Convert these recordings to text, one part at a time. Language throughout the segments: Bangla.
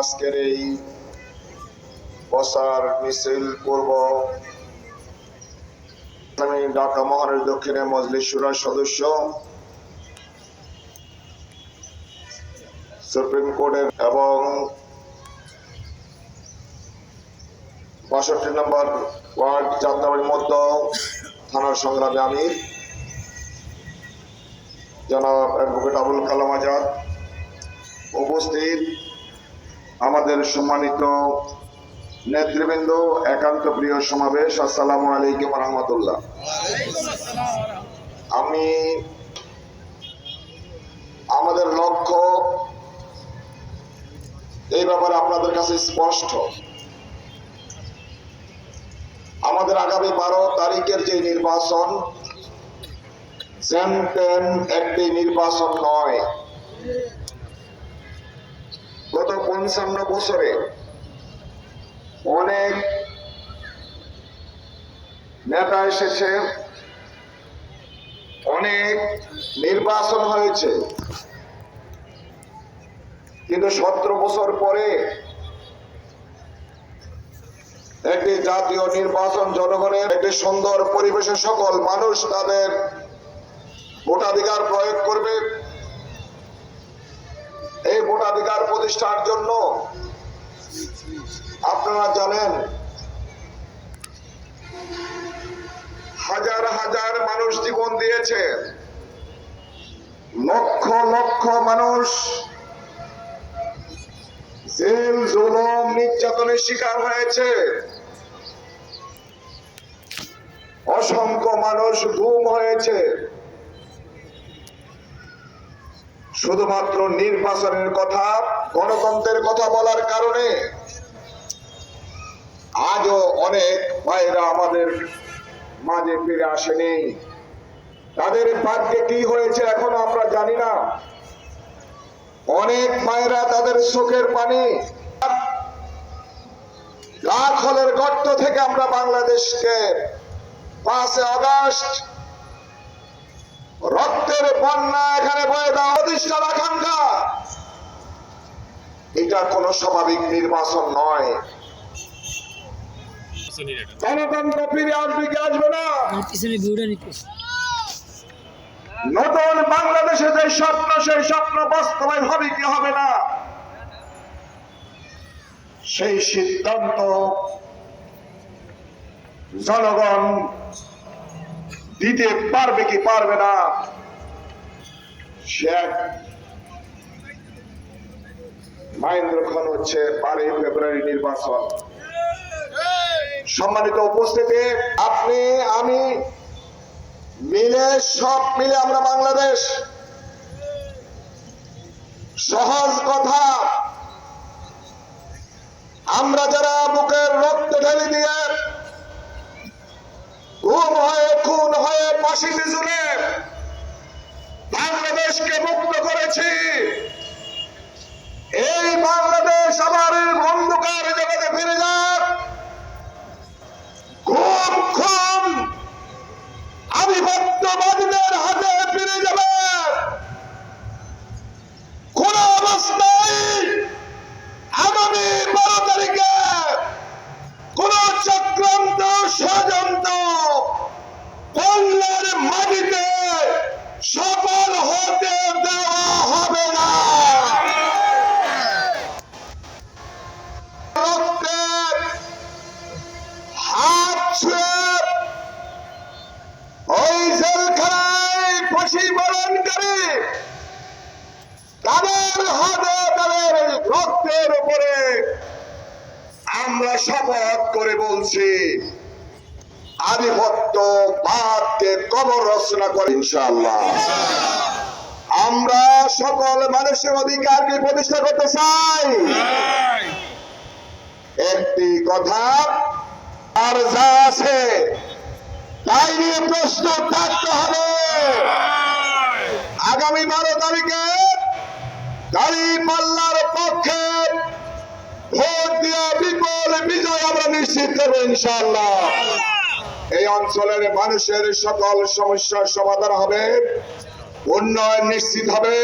আজকের এই প্রচার মিছিল পূর্ব আমি ঢাকা মহানগর দক্ষিণের মজলিস শুরার সদস্য, সুপ্রিম কোর্টের এবং ৬২ নম্বর ওয়ার্ড যাত্রাবাড়ির মধ্য থানার সংগ্রামী আমির জনাব অ্যাডভোকেট আবুল কালাম আজাদ, উপস্থিত আমাদের সম্মানিত নেতৃবৃন্দ, একান্ত প্রিয় সমাবেশ, আসসালামু আলাইকুম ওয়া রাহমাতুল্লাহ। আমাদের লক্ষ্য এই ব্যাপারে আপনাদের কাছে স্পষ্ট। আমাদের আগামী ১২ তারিখের যে নির্বাচন একটি নির্বাচন নয়। গত ৫৫ বছরে অনেক নেতা এসেছে, অনেক নির্বাচন হয়েছে, কিন্তু ১৭ বছর পরে একটি জাতীয় নির্বাচন, জনগণের একটি সুন্দর পরিবেশে সকল মানুষ তাদের ভোটাধিকার প্রয়োগ করবে। এই ভোটাধিকার প্রতিষ্ঠার জন্য আপনারা জানেন হাজার হাজার মানুষ জীবন দিয়েছে, লক্ষ লক্ষ মানুষ জেল জুলুম নির্যাতনের শিকার হয়েছে, অসংখ্য মানুষ গুম হয়েছে। শুধুমাত্র নির্বাচনের কথা, গণতন্ত্রের কথা বলার কারণে আজও অনেক ভাইরা আমাদের মাঝে ফিরে আসেনি। তাদের ভাগ্যে কি হয়েছে এখনো আমরা জানি না। অনেক মায়েরা তাদের চোখের পানি লাখ হলের গর্ত থেকে আমরা বাংলাদেশকে ৫ আগস্ট রক্তের বন্যা এখানে বয়ে দেওয়া প্রতিষ্ঠার আকাঙ্ক্ষা, এটা কোন স্বাভাবিক নির্বাচন নয়। গণতন্ত্র ফিরে আসবে কি আসবে না? নতুন বাংলাদেশে যে স্বপ্ন, সেই স্বপ্ন বাস্তবায়ন হবে কি হবে না, সেই সিদ্ধান্ত জনগণ দিতে পারবে কি পারবে না, মাইন্দ্র খান হচ্ছে 12 ফেব্রুয়ারি নির্বাচন। সম্মানিত উপস্থিতি, আপনি আমি মিলে, সব মিলে আমরা বাংলাদেশ। সহজ কথা, আমরা যারা বুকের রক্ত ঢেলে দিয়ে গুম হয়ে খুন হয়ে ফাঁসিতে ঝুলে বাংলাদেশকে মুক্ত করেছি, এই বাংলাদেশ আবার অন্ধকার জগতে ফিরে যাক। গুম খুন আধিপত্যবাদীদের হাতে ফিরে যাবে। কোন অবস্থায় আগামী ১২ তারিখে কোন চক্রান্ত ষড়যন্ত্র বাংলার মাটিতে সফল হতে দেওয়া হবে না। রক্তের হাত ছুঁয়ে ওই জেলখানায় ফাঁসি বরণকারী তাদের হাতে, তাদের রক্তের উপরে আমরা শপথ করে বলছি, আধিপত্যবাদকে কবর রচনা করে ইনশাআল্লাহ আমরা সকল মানুষের অধিকারকে প্রতিষ্ঠা করতে চাই। একটি কথা, আর যা আছে তাই নিয়ে প্রস্তুত থাকতে হবে। আগামী 12 তারিখে দাঁড়িপাল্লার পক্ষে ভোট দিয়ে বিপুল বিজয় আমরা নিশ্চিত করবো ইনশাআল্লাহ। এই অঞ্চলের মানুষের সকল সমস্যার সমাধান হবে, উন্নয়ন নিশ্চিত হবে,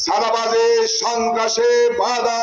সাদাবাজি সন্ত্রাসে বাধা